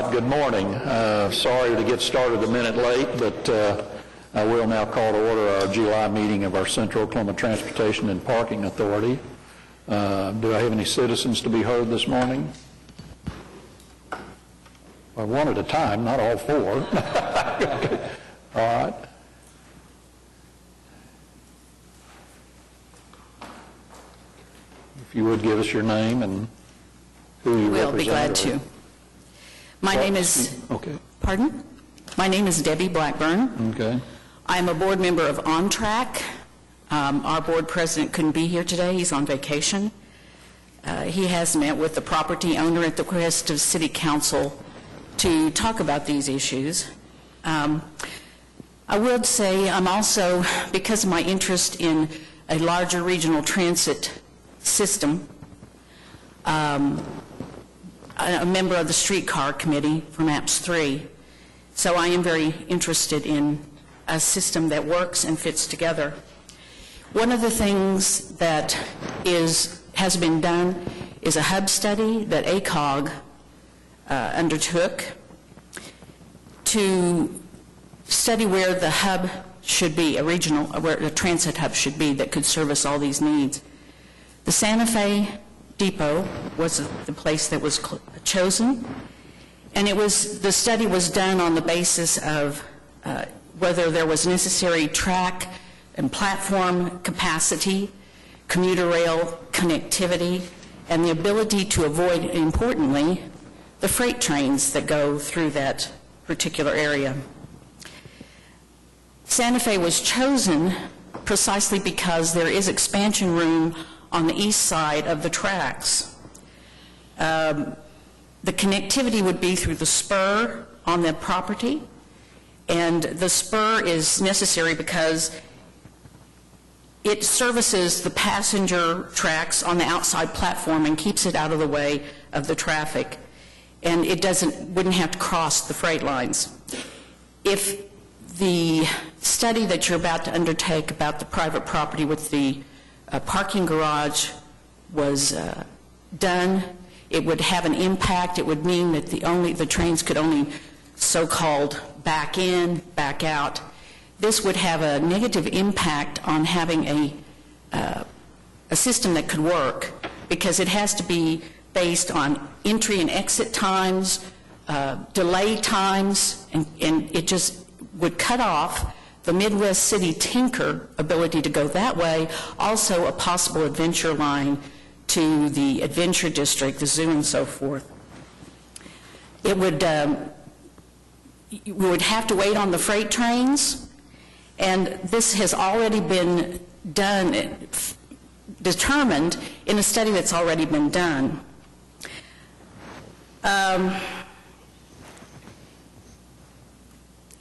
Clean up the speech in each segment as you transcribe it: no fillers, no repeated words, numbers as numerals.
right, good morning. Sorry to get started a minute late, but I will now call to order our July meeting of our Central Oklahoma Transportation and Parking Authority. Do I have any citizens to be heard this morning? Well, one at a time, not all four. Okay. All right. If you would give us your name and who you represent. We'll be glad to. My name is, okay. Pardon? My name is Debbie Blackburn. Okay. I'm a board member of Amtrak. Our board president couldn't be here today. He's on vacation. He has met with the property owner at the request of City Council to talk about these issues. I would say I'm also, because of my interest in a larger regional transit system, a member of the streetcar committee from APS 3. So I am very interested in a system that works and fits together. One of the things that has been done is a hub study that ACOG undertook to study where the hub should be, where a transit hub should be that could service all these needs. The Santa Fe Depot was the place that was chosen, and the study was done on the basis of whether there was necessary track and platform capacity, commuter rail connectivity, and the ability to avoid, importantly, the freight trains that go through that particular area. Santa Fe was chosen precisely because there is expansion room on the east side of the tracks. The connectivity would be through the spur on the property, and the spur is necessary because it services the passenger tracks on the outside platform and keeps it out of the way of the traffic, and it wouldn't have to cross the freight lines. If the study that you're about to undertake about the private property with the parking garage was done, it would have an impact. It would mean that the trains could only so-called back in, back out. This would have a negative impact on having a system that could work, because it has to be based on entry and exit times, delay times, and it just would cut off the Midwest City Tinker ability to go that way, also a possible adventure line to the Adventure District, the zoo and so forth. It would, we would have to wait on the freight trains, and this has already been determined in a study that's already been done.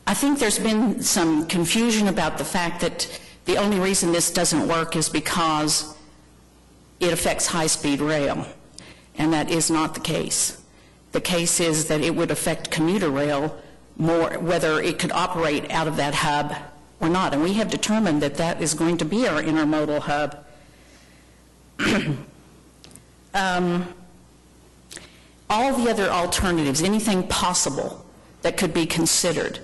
I think there's been some confusion about the fact that the only reason this doesn't work is because it affects high-speed rail, and that is not the case. The case is that it would affect commuter rail more, whether it could operate out of that hub or not, and we have determined that that is going to be our intermodal hub. All the other alternatives, anything possible that could be considered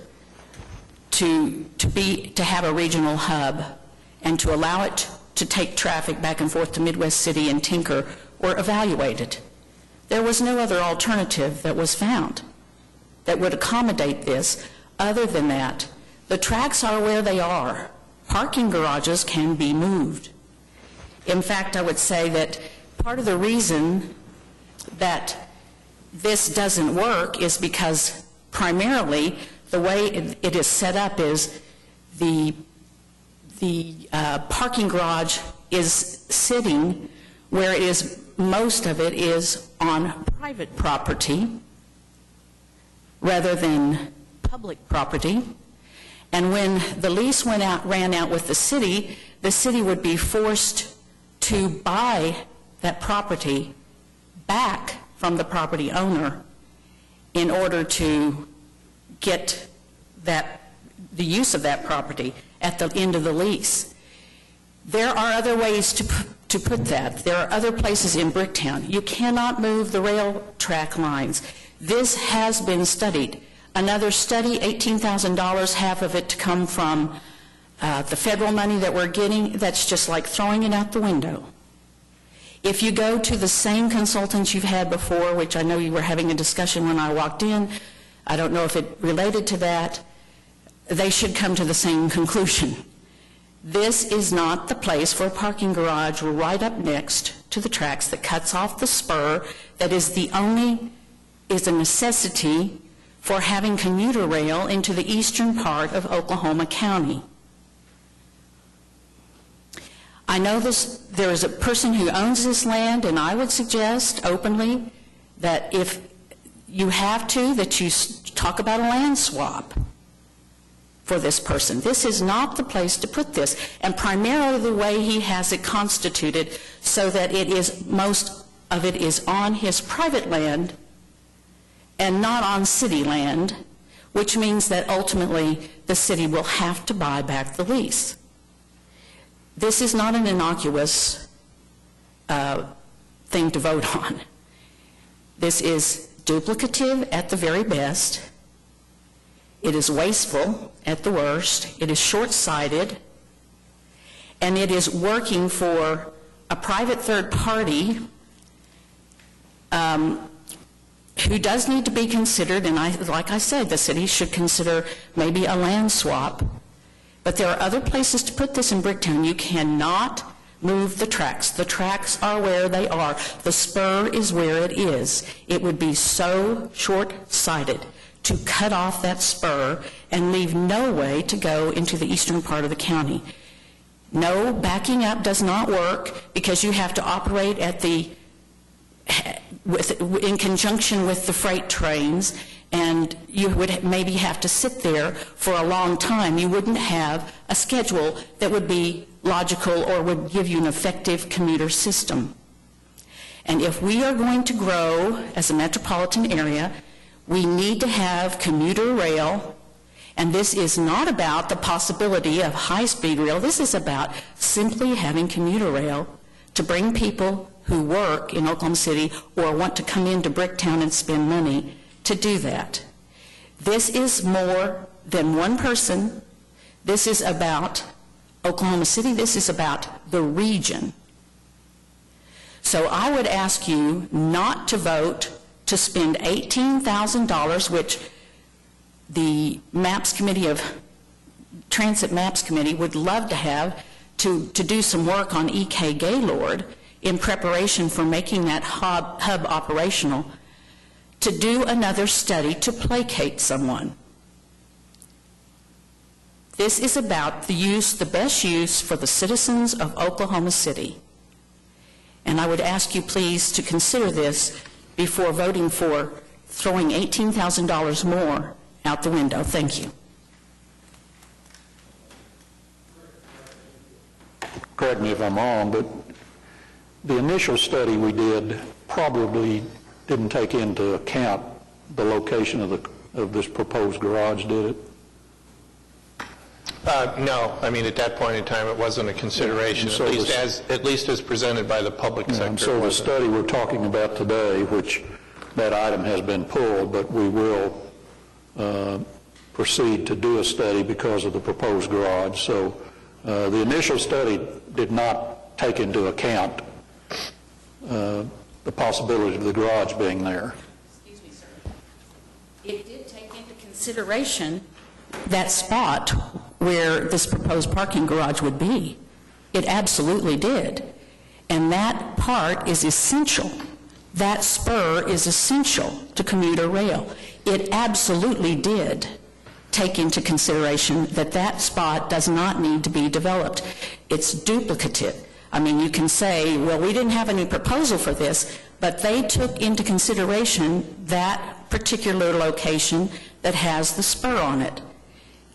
to have a regional hub and to allow it to take traffic back and forth to Midwest City and Tinker, were evaluated. There was no other alternative that was found that would accommodate this. Other than that, the tracks are where they are. Parking garages can be moved. In fact, I would say that part of the reason that this doesn't work is because primarily the way it is set up is the parking garage is sitting where it is, most of it is on private property rather than public property. And when the lease ran out with the city would be forced to buy that property back from the property owner in order to get the use of that property at the end of the lease. There are other ways to put that. There are other places in Bricktown. You cannot move the rail track lines. This has been studied. Another study, $18,000, half of it to come from the federal money that we're getting, that's just like throwing it out the window. If you go to the same consultants you've had before, which I know you were having a discussion when I walked in, I don't know if it related to that, they should come to the same conclusion. This is not the place for a parking garage right up next to the tracks that cuts off the spur that is a necessity for having commuter rail into the eastern part of Oklahoma County. I know there is a person who owns this land, and I would suggest openly that if you have to, that you talk about a land swap for this person. This is not the place to put this, and primarily the way he has it constituted so that most of it is on his private land and not on city land, which means that ultimately the city will have to buy back the lease. This is not an innocuous thing to vote on. This is duplicative at the very best. It is wasteful at the worst. It is short-sighted. And it is working for a private third party who does need to be considered, and like I said, the city should consider maybe a land swap. But there are other places to put this in Bricktown. You cannot move the tracks. The tracks are where they are. The spur is where it is. It would be so short-sighted to cut off that spur and leave no way to go into the eastern part of the county. No, backing up does not work because you have to operate at in conjunction with the freight trains, and you would maybe have to sit there for a long time. You wouldn't have a schedule that would be logical or would give you an effective commuter system. And if we are going to grow as a metropolitan area, we need to have commuter rail, and this is not about the possibility of high-speed rail. This is about simply having commuter rail to bring people who work in Oklahoma City or want to come into Bricktown and spend money to do that. This is more than one person. This is about Oklahoma City. This is about the region. So I would ask you not to vote to spend $18,000, which the Maps Committee Transit Maps Committee would love to have to do some work on EK Gaylord in preparation for making that hub operational, to do another study to placate someone. This is about the best use for the citizens of Oklahoma City. And I would ask you please to consider this before voting for throwing $18,000 more out the window. Thank you. Correct me if I'm wrong, but the initial study we did probably didn't take into account the location of this proposed garage, did it? No. I mean, at that point in time, it wasn't a consideration, so at least as presented by the public sector. And so the study we're talking about today, which that item has been pulled, but we will proceed to do a study because of the proposed garage. So the initial study did not take into account the possibility of the garage being there. Excuse me, sir. It did take into consideration that spot where this proposed parking garage would be. It absolutely did. And that part is essential. That spur is essential to commuter rail. It absolutely did take into consideration that that spot does not need to be developed. It's duplicative. I mean, you can say, well, we didn't have any proposal for this, but they took into consideration that particular location that has the spur on it.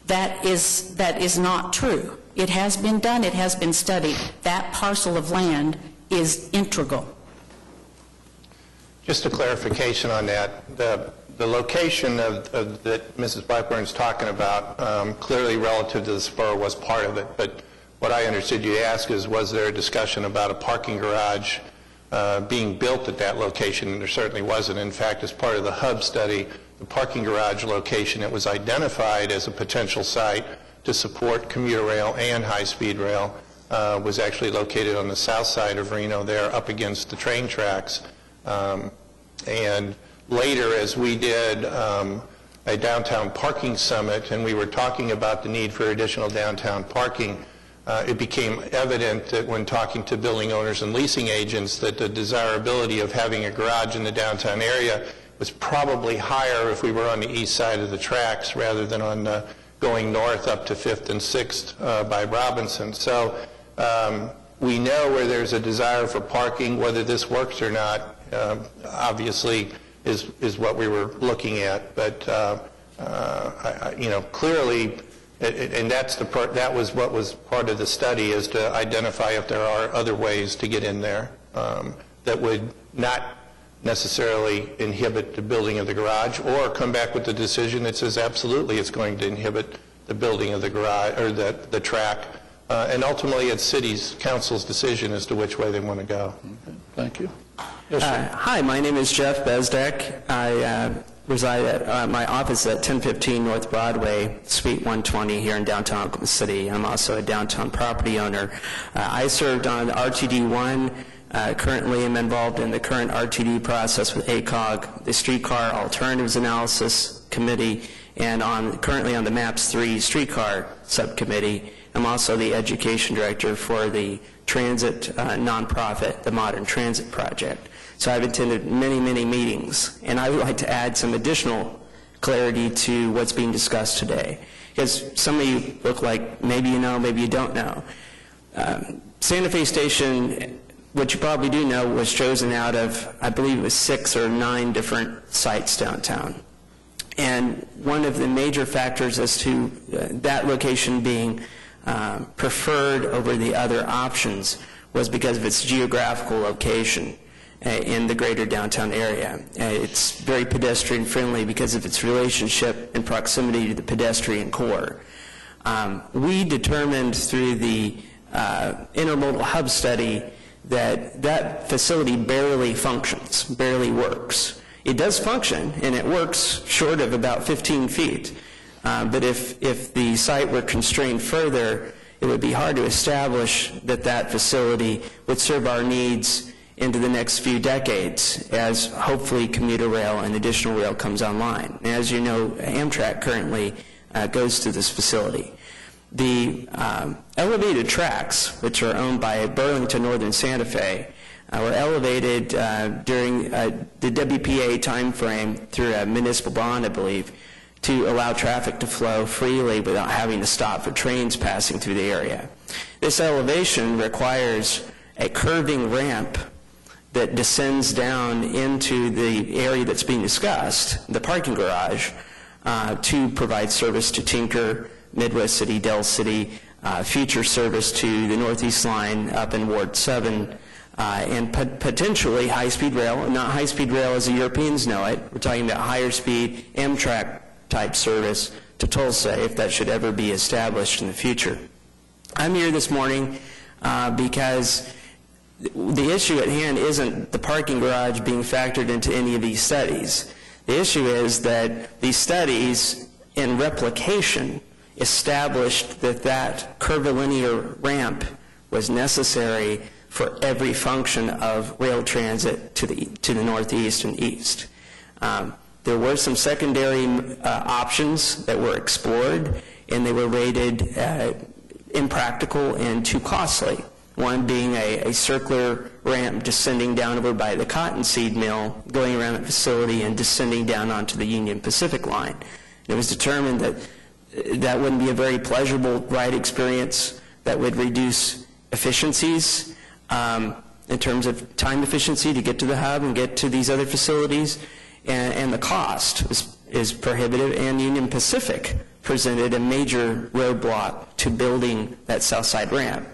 That is not true. It has been done. It has been studied. That parcel of land is integral. Just a clarification on that. The location that Mrs. Blackburn is talking about, clearly relative to the spur, was part of it. But what I understood you to ask is, was there a discussion about a parking garage being built at that location, and there certainly wasn't. In fact, as part of the hub study, the parking garage location that was identified as a potential site to support commuter rail and high-speed rail was actually located on the south side of Reno there, up against the train tracks. And later, as we did a downtown parking summit, and we were talking about the need for additional downtown parking, it became evident that when talking to building owners and leasing agents that the desirability of having a garage in the downtown area was probably higher if we were on the east side of the tracks rather than on going north up to 5th and 6th by Robinson. So we know where there's a desire for parking. Whether this works or not, obviously, is what we were looking at. But clearly, and that was what was part of the study, is to identify if there are other ways to get in there that would not necessarily inhibit the building of the garage, or come back with the decision that says absolutely it's going to inhibit the building of the garage or the track. And ultimately, it's city's council's decision as to which way they want to go. Okay. Thank you. Yes, sir. Hi, my name is Jeff Bezdek. I reside at my office at 1015 North Broadway, Suite 120 here in downtown Oklahoma City. I'm also a downtown property owner. I served on RTD1. Currently am involved in the current RTD process with ACOG, the Streetcar Alternatives Analysis Committee, and currently on the MAPS 3 Streetcar Subcommittee. I'm also the Education Director for the transit nonprofit, the Modern Transit Project. So I've attended many, many meetings, and I would like to add some additional clarity to what's being discussed today, because some of you look like maybe you know, maybe you don't know. Santa Fe Station, what you probably do know, was chosen out of, I believe it was 6 or 9 different sites downtown. And one of the major factors as to that location being preferred over the other options was because of its geographical location in the greater downtown area. It's very pedestrian friendly because of its relationship and proximity to the pedestrian core. We determined through the intermodal hub study that facility barely functions, barely works. It does function, and it works short of about 15 feet. But if the site were constrained further, it would be hard to establish that facility would serve our needs into the next few decades as hopefully commuter rail and additional rail comes online. And as you know, Amtrak currently goes to this facility. The elevated tracks, which are owned by Burlington Northern Santa Fe, were elevated during the WPA timeframe through a municipal bond, I believe, to allow traffic to flow freely without having to stop for trains passing through the area. This elevation requires a curving ramp that descends down into the area that's being discussed, the parking garage, to provide service to Tinker, Midwest City, Del City, future service to the Northeast Line up in Ward 7, and potentially high-speed rail, not high-speed rail as the Europeans know it. We're talking about higher speed Amtrak-type service to Tulsa if that should ever be established in the future. I'm here this morning because the issue at hand isn't the parking garage being factored into any of these studies. The issue is that these studies in replication established that curvilinear ramp was necessary for every function of rail transit to the northeast and east. There were some secondary options that were explored, and they were rated impractical and too costly. One being a circular ramp descending down over by the cottonseed mill, going around the facility and descending down onto the Union Pacific line. It was determined that wouldn't be a very pleasurable ride experience, that would reduce efficiencies in terms of time efficiency to get to the hub and get to these other facilities, and the cost is prohibitive, and Union Pacific presented a major roadblock to building that south side ramp.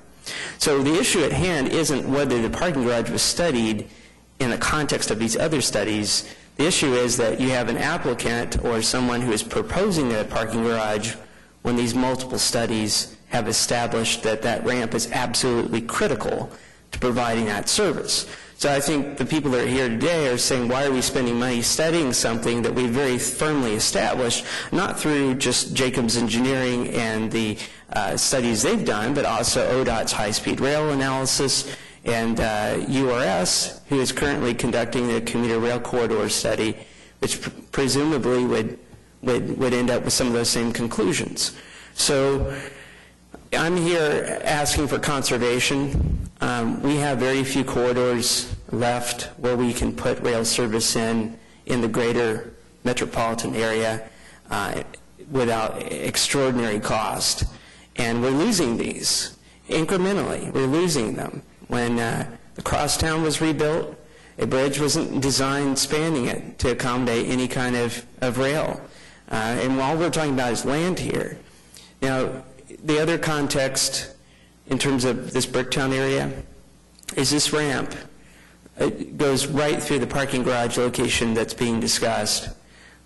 So the issue at hand isn't whether the parking garage was studied in the context of these other studies. The issue is that you have an applicant or someone who is proposing a parking garage when these multiple studies have established that ramp is absolutely critical to providing that service. So I think the people that are here today are saying, why are we spending money studying something that we very firmly established, not through just Jacobs Engineering and the studies they've done, but also ODOT's high-speed rail analysis and URS, who is currently conducting the commuter rail corridor study, which presumably would end up with some of those same conclusions. So I'm here asking for conservation. We have very few corridors left where we can put rail service in the greater metropolitan area without extraordinary cost. And we're losing these incrementally. We're losing them. When the crosstown was rebuilt, a bridge wasn't designed spanning it to accommodate any kind of rail. And all we're talking about is land here. Now, the other context in terms of this Bricktown area is this ramp. It goes right through the parking garage location that's being discussed,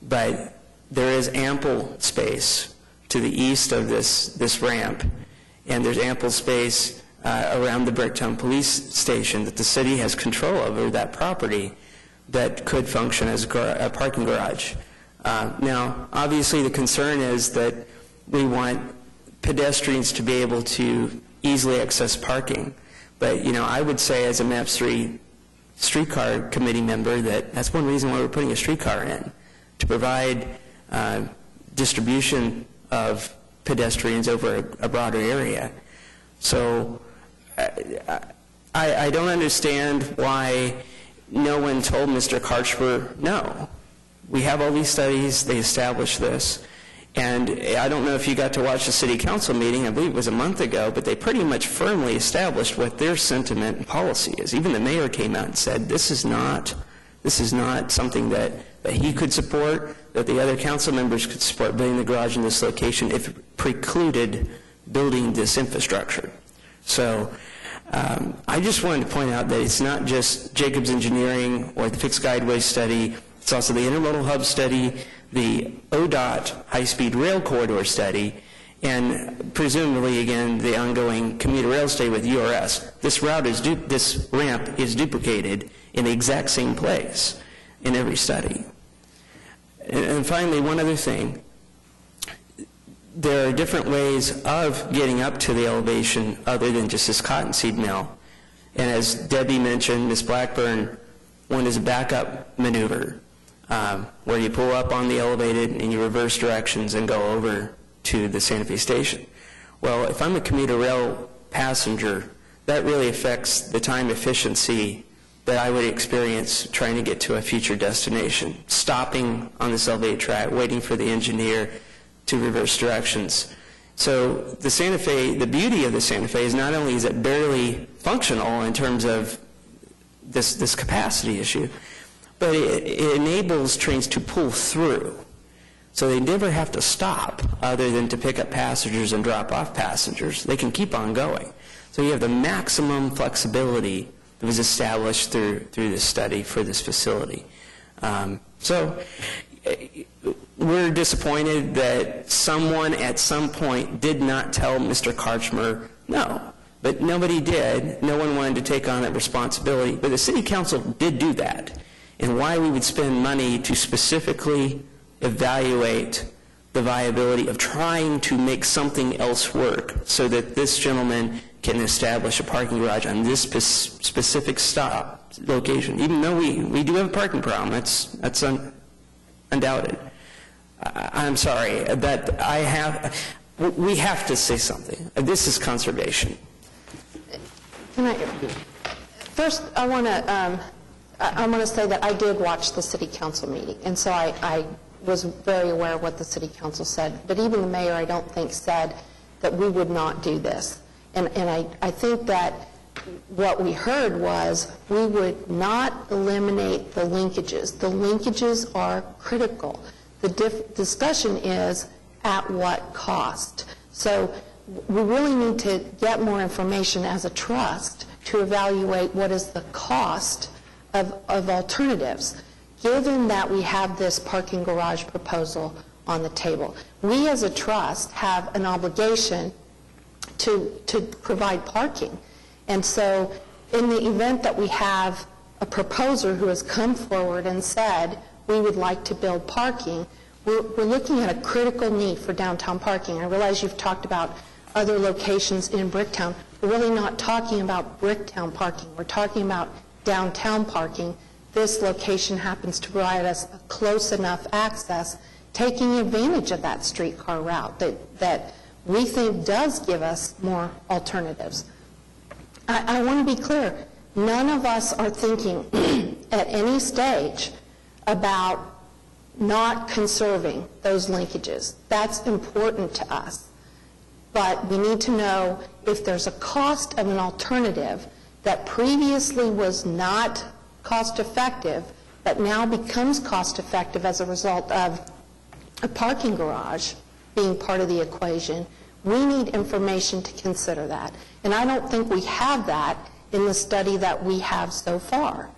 but there is ample space to the east of this ramp, and there's ample space around the Bricktown police station that the city has control over that property that could function as a parking garage. Now, obviously the concern is that we want pedestrians to be able to easily access parking. But, I would say as a MAPS 3 streetcar committee member that that's one reason why we're putting a streetcar in, to provide distribution of pedestrians over a broader area. So I don't understand why no one told Mr. Karchmer, no. We have all these studies, they established this. And I don't know if you got to watch the city council meeting, I believe it was a month ago, but they pretty much firmly established what their sentiment and policy is. Even the mayor came out and said this is not something that he could support, that the other council members could support building the garage in this location if it precluded building this infrastructure. So I just wanted to point out that it's not just Jacobs Engineering or the fixed guideway study, it's also the intermodal hub study, the ODOT high-speed rail corridor study, and presumably, again, the ongoing commuter rail study with URS. This ramp is duplicated in the exact same place in every study. And finally, one other thing. There are different ways of getting up to the elevation other than just this cottonseed mill. And as Debbie mentioned, Ms. Blackburn, one is a backup maneuver, where you pull up on the elevated and you reverse directions and go over to the Santa Fe station. Well, if I'm a commuter rail passenger, that really affects the time efficiency that I would experience trying to get to a future destination. Stopping on this elevated track, waiting for the engineer to reverse directions. So the Santa Fe, the beauty of the Santa Fe is not only is it barely functional in terms of this capacity issue, but it enables trains to pull through. So they never have to stop other than to pick up passengers and drop off passengers. They can keep on going. So you have the maximum flexibility that was established through this study for this facility. So we're disappointed that someone at some point did not tell Mr. Karchmer no. But nobody did. No one wanted to take on that responsibility. But the city council did do that. And why we would spend money to specifically evaluate the viability of trying to make something else work so that this gentleman can establish a parking garage on this specific location. Even though we do have a parking problem, that's undoubted. I'm sorry, but we have to say something. This is conservation. First, I want to say that I did watch the city council meeting, and so I was very aware of what the city council said. But even the mayor, I don't think, said that we would not do this. And I think that what we heard was we would not eliminate the linkages. The linkages are critical. The discussion is at what cost. So we really need to get more information as a trust to evaluate what is the cost of alternatives, given that we have this parking garage proposal on the table. We as a trust have an obligation to provide parking. And so in the event that we have a proposer who has come forward and said, we would like to build parking, we're looking at a critical need for downtown parking. I realize you've talked about other locations in Bricktown. We're really not talking about Bricktown parking. We're talking about downtown parking. This location happens to provide us a close enough access, taking advantage of that streetcar route that we think does give us more alternatives. I want to be clear. None of us are thinking at any stage about not conserving those linkages. That's important to us. But we need to know if there's a cost of an alternative that previously was not cost effective, but now becomes cost effective as a result of a parking garage being part of the equation. We need information to consider that. And I don't think we have that in the study that we have so far.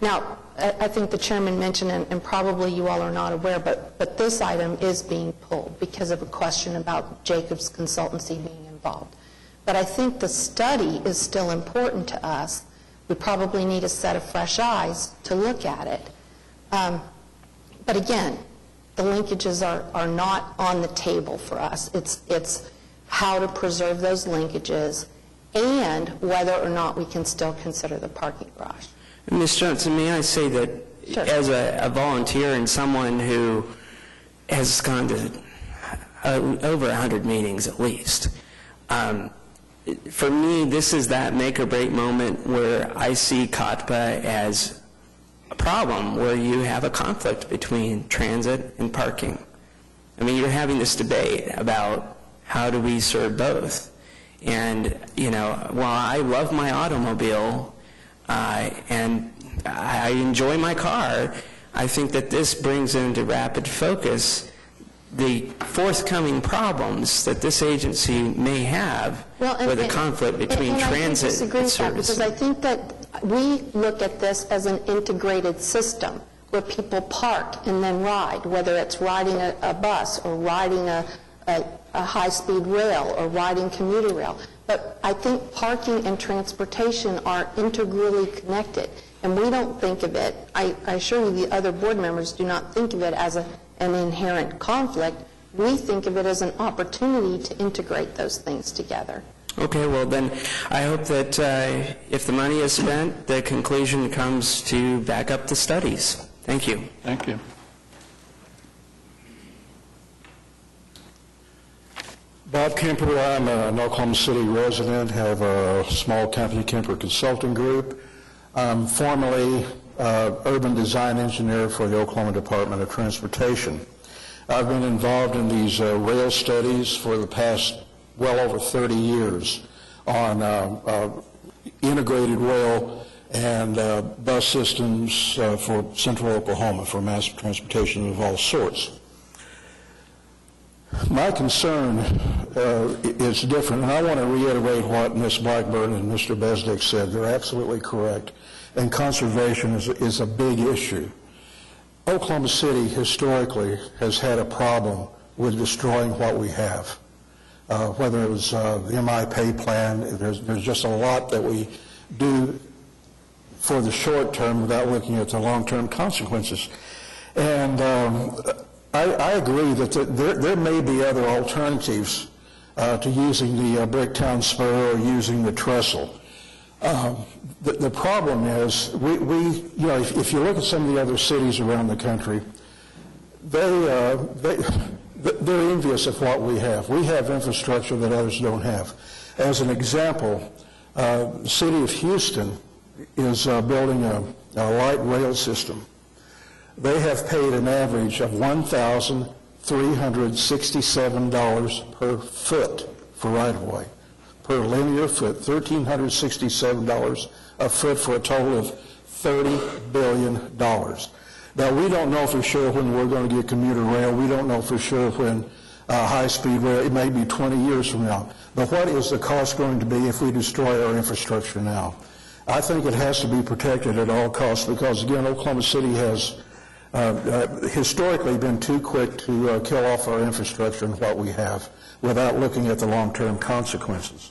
Now, I think the chairman mentioned, and probably you all are not aware, but this item is being pulled because of a question about Jacobs Consultancy being involved. But I think the study is still important to us. We probably need a set of fresh eyes to look at it. But again, the linkages are not on the table for us. It's how to preserve those linkages and whether or not we can still consider the parking garage. Ms. Johnson, may I say that Sure. as a volunteer and someone who has gone to over 100 meetings at least, for me, this is that make or break moment where I see COTPA as a problem where you have a conflict between transit and parking. I mean, you're having this debate about how do we serve both. And, you know, while I love my automobile and I enjoy my car, I think that this brings into rapid focus the forthcoming problems that this agency may have with a conflict between transit and service. Because I think that we look at this as an integrated system where people park and then ride, whether it's riding a bus or riding a high-speed rail or riding commuter rail. But I think parking and transportation are integrally connected, and we don't think of it, I assure you the other board members do not think of it as an inherent conflict. We think of it as an opportunity to integrate those things together. Okay, well then, I hope that if the money is spent, the conclusion comes to back up the studies. Thank you. Thank you. Bob Kemper, I'm an Oklahoma City resident, have a small company, Kemper Consulting Group. I'm formerly urban design engineer for the Oklahoma Department of Transportation. I've been involved in these rail studies for the past well over 30 years on integrated rail and bus systems for central Oklahoma for mass transportation of all sorts. My concern is different, and I want to reiterate what Ms. Blackburn and Mr. Besdick said. They're absolutely correct, and conservation is a big issue. Oklahoma City historically has had a problem with destroying what we have. Whether it was the MI pay plan, there's just a lot that we do for the short term without looking at the long-term consequences. And I agree that there may be other alternatives to using the Bricktown spur or using the trestle. The problem is, you know, if you look at some of the other cities around the country, they're envious of what we have. We have infrastructure that others don't have. As an example, the city of Houston is building a light rail system. They have paid an average of $1,367 per foot for right-of-way, per linear foot, $1,367 a foot for a total of $30 billion. Now, we don't know for sure when we're going to get commuter rail. We don't know for sure when high-speed rail. It may be 20 years from now. But what is the cost going to be if we destroy our infrastructure now? I think it has to be protected at all costs because, again, Oklahoma City has historically been too quick to kill off our infrastructure and what we have without looking at the long-term consequences.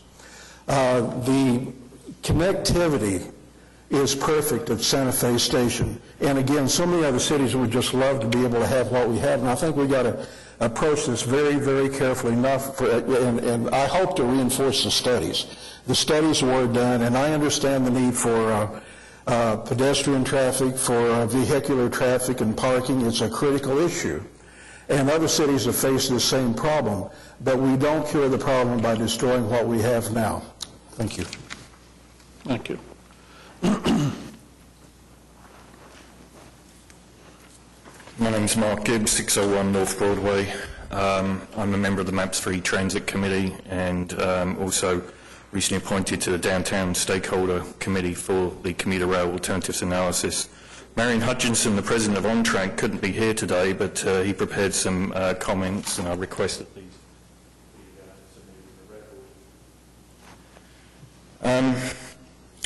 The connectivity is perfect at Santa Fe Station. And again, so many other cities would just love to be able to have what we have, and I think we've got to approach this very, very carefully, and I hope to reinforce the studies. The studies were done, and I understand the need for pedestrian traffic, for vehicular traffic and parking. It's a critical issue. And other cities have faced the same problem, but we don't cure the problem by destroying what we have now. Thank you. Thank you. My name's Mark Gibbs, 601 North Broadway. I'm a member of the MAPS 3 Transit Committee and also recently appointed to the Downtown Stakeholder Committee for the Commuter Rail Alternatives Analysis. Marion Hutchinson, the president of Amtrak, couldn't be here today, but he prepared some comments, and I request that these be record.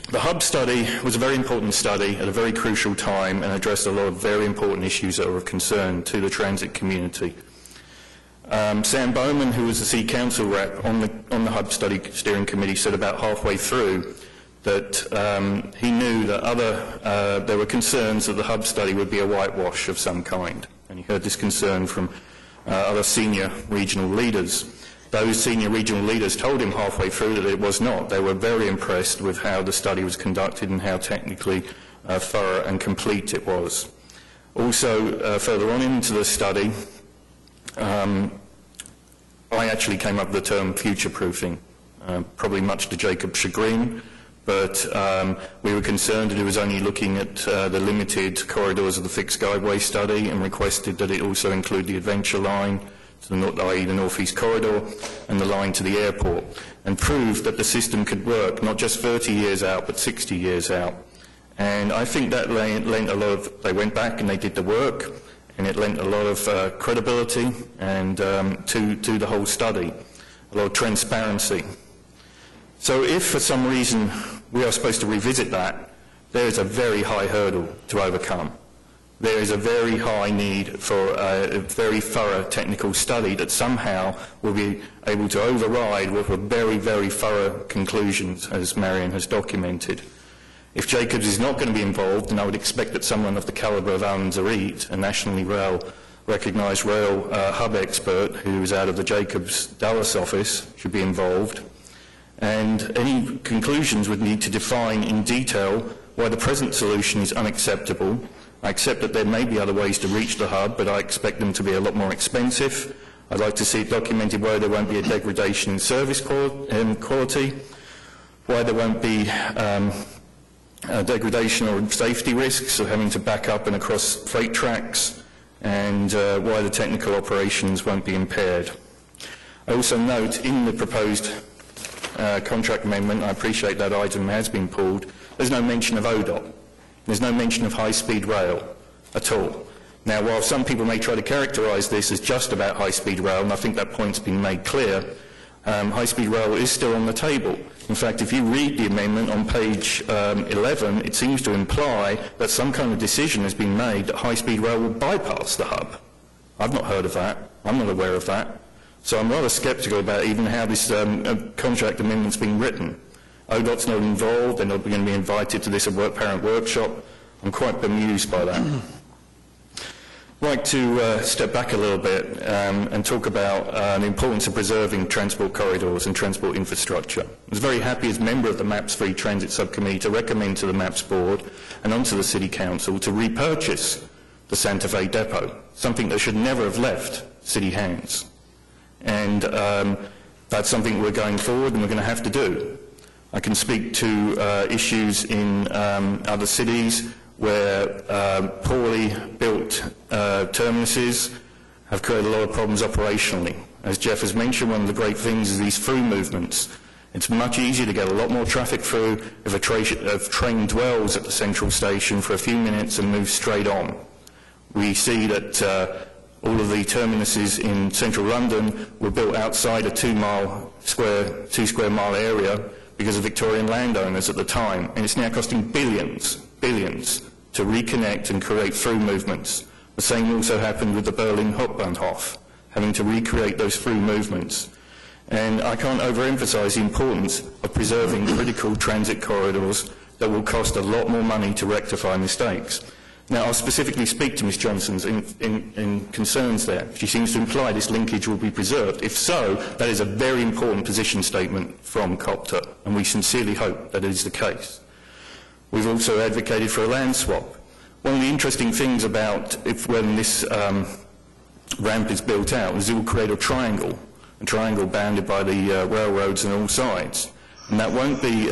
The hub study was a very important study at a very crucial time and addressed a lot of very important issues that were of concern to the transit community. Sam Bowman, who was the City Council rep on the hub study steering committee, said about halfway through that he knew that there were concerns that the hub study would be a whitewash of some kind, and he heard this concern from other senior regional leaders. Those senior regional leaders told him halfway through that it was not. They were very impressed with how the study was conducted and how technically thorough and complete it was. Also, further on into the study, I actually came up with the term future-proofing, probably much to Jacob's chagrin, but we were concerned that it was only looking at the limited corridors of the fixed guideway study and requested that it also include the Adventure Line, i.e. the Northeast Corridor, and the line to the airport, and proved that the system could work not just 30 years out, but 60 years out. And I think that lent a lot of, they went back and they did the work, and it lent a lot of credibility and to the whole study, a lot of transparency. So if for some reason we are supposed to revisit that, there is a very high hurdle to overcome. There is a very high need for a very thorough technical study that somehow will be able to override what were very, very thorough conclusions, as Marion has documented. If Jacobs is not going to be involved, then I would expect that someone of the calibre of Alan Zarit, a nationally recognised rail hub expert who is out of the Jacobs Dallas office, should be involved. And any conclusions would need to define in detail why the present solution is unacceptable. I accept that there may be other ways to reach the hub, but I expect them to be a lot more expensive. I'd like to see it documented why there won't be a degradation in service quality, why there won't be degradation or safety risks of having to back up and across freight tracks, and why the technical operations won't be impaired. I also note in the proposed contract amendment, I appreciate that item has been pulled, there's no mention of ODOT. There's no mention of high-speed rail at all. Now, while some people may try to characterise this as just about high-speed rail, and I think that point's been made clear, high-speed rail is still on the table. In fact, if you read the amendment on page 11, it seems to imply that some kind of decision has been made that high-speed rail will bypass the hub. I've not heard of that. I'm not aware of that. So I'm rather sceptical about even how this contract amendment's been written. ODOT's not involved, they're not going to be invited to this parent workshop. I'm quite bemused by that. I'd like to step back a little bit and talk about the importance of preserving transport corridors and transport infrastructure. I was very happy as member of the MAPS 3 Transit Subcommittee to recommend to the MAPS Board and onto the City Council to repurchase the Santa Fe depot, something that should never have left city hands. And that's something we're going forward and we're going to have to do. I can speak to issues in other cities where poorly built terminuses have created a lot of problems operationally. As Jeff has mentioned, one of the great things is these through movements. It's much easier to get a lot more traffic through if a train dwells at the central station for a few minutes and moves straight on. We see that all of the terminuses in central London were built outside a 2 square mile area because of Victorian landowners at the time, and it's now costing billions to reconnect and create through movements. The same also happened with the Berlin Hauptbahnhof, having to recreate those through movements. And I can't overemphasize the importance of preserving critical transit corridors that will cost a lot more money to rectify mistakes. Now, I'll specifically speak to Ms Johnson's in concerns there. She seems to imply this linkage will be preserved. If so, that is a very important position statement from COTPA, and we sincerely hope that it is the case. We've also advocated for a land swap. One of the interesting things about when this ramp is built out is it will create a triangle bounded by the railroads on all sides. And that won't be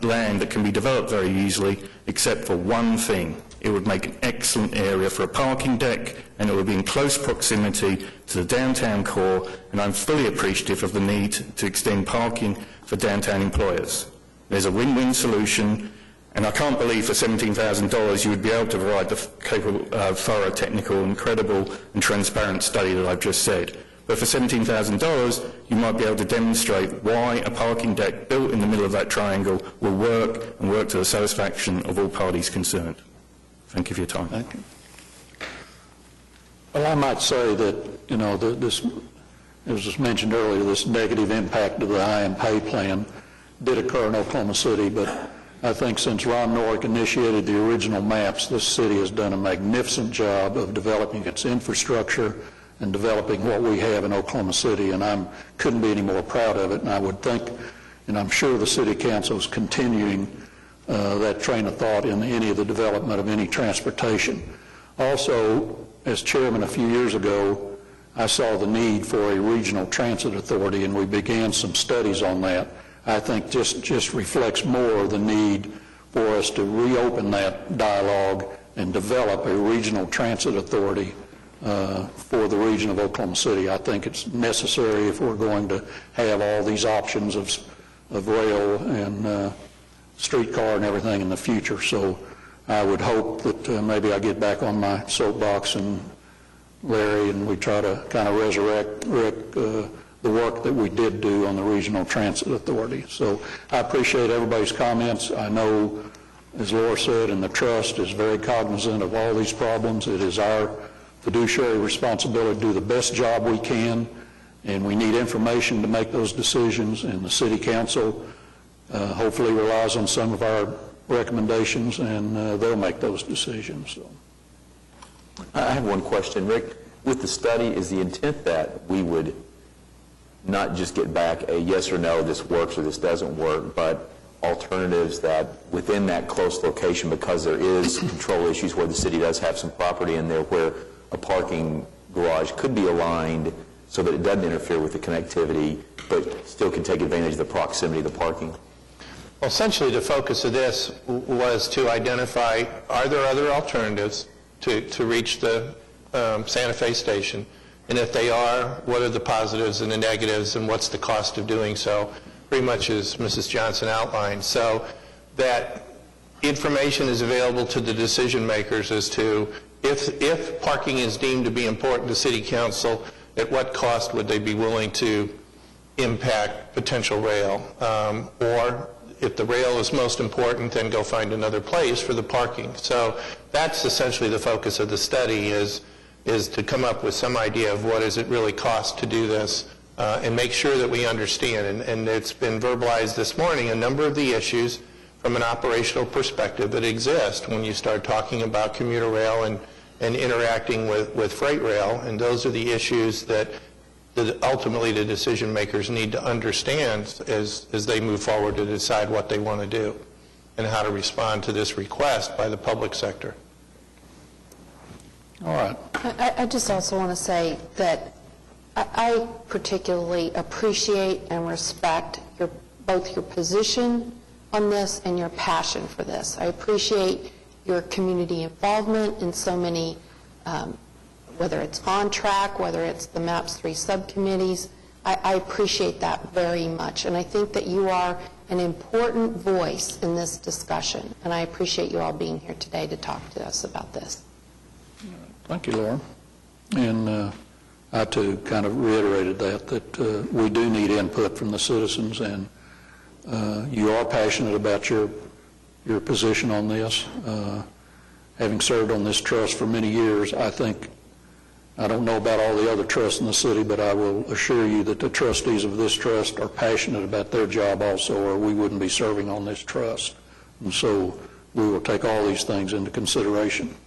land that can be developed very easily, except for one thing. It would make an excellent area for a parking deck, and it would be in close proximity to the downtown core, and I'm fully appreciative of the need to extend parking for downtown employers. There's a win-win solution, and I can't believe for $17,000 you would be able to provide the capable, thorough, technical, and credible and transparent study that I've just said. But for $17,000, you might be able to demonstrate why a parking deck built in the middle of that triangle will work and work to the satisfaction of all parties concerned. Thank you for your time. Thank you. Well, I might say that, you know, this, as was mentioned earlier, this negative impact of the IM pay plan did occur in Oklahoma City, but I think since Ron Norick initiated the original maps, this city has done a magnificent job of developing its infrastructure and developing what we have in Oklahoma City, and I couldn't be any more proud of it, and I would think, and I'm sure the City Council is continuing that train of thought in any of the development of any transportation. Also, as chairman a few years ago, I saw the need for a regional transit authority, and we began some studies on that. I think just reflects more the need for us to reopen that dialogue and develop a regional transit authority for the region of Oklahoma City. I think it's necessary if we're going to have all these options of rail and streetcar and everything in the future. So I would hope that maybe I get back on my soapbox and Larry and we try to kind of resurrect the work that we did do on the Regional Transit Authority. So I appreciate everybody's comments. I know, as Laura said, and the trust is very cognizant of all these problems. It is our fiduciary responsibility to do the best job we can, and we need information to make those decisions, and the City Council hopefully relies on some of our recommendations, and they'll make those decisions. So. I have one question, Rick. With the study, is the intent that we would not just get back a yes or no, this works or this doesn't work, but alternatives that within that close location, because there is control issues where the city does have some property in there where a parking garage could be aligned so that it doesn't interfere with the connectivity, but still can take advantage of the proximity of the parking? Well, essentially the focus of this was to identify, are there other alternatives to reach the Santa Fe station? And if they are, what are the positives and the negatives, and what's the cost of doing so? Pretty much as Mrs. Johnson outlined. So that information is available to the decision makers as to if parking is deemed to be important to City Council, at what cost would they be willing to impact potential rail? Or if the rail is most important, then go find another place for the parking. So that's essentially the focus of the study, is to come up with some idea of what does it really cost to do this, and make sure that we understand. And it's been verbalized this morning, a number of the issues from an operational perspective that exist when you start talking about commuter rail and interacting with freight rail, and those are the issues that ultimately the decision makers need to understand as they move forward to decide what they want to do and how to respond to this request by the public sector. All right. I just also want to say that I particularly appreciate and respect both your position on this and your passion for this. I appreciate your community involvement in so many, whether it's on track, whether it's the MAPS 3 subcommittees. I appreciate that very much, and I think that you are an important voice in this discussion, and I appreciate you all being here today to talk to us about this. Thank you, Laura. And I, too, kind of reiterated that we do need input from the citizens, and you are passionate about your position on this. Having served on this trust for many years, I think I don't know about all the other trusts in the city, but I will assure you that the trustees of this trust are passionate about their job also, or we wouldn't be serving on this trust. And so we will take all these things into consideration.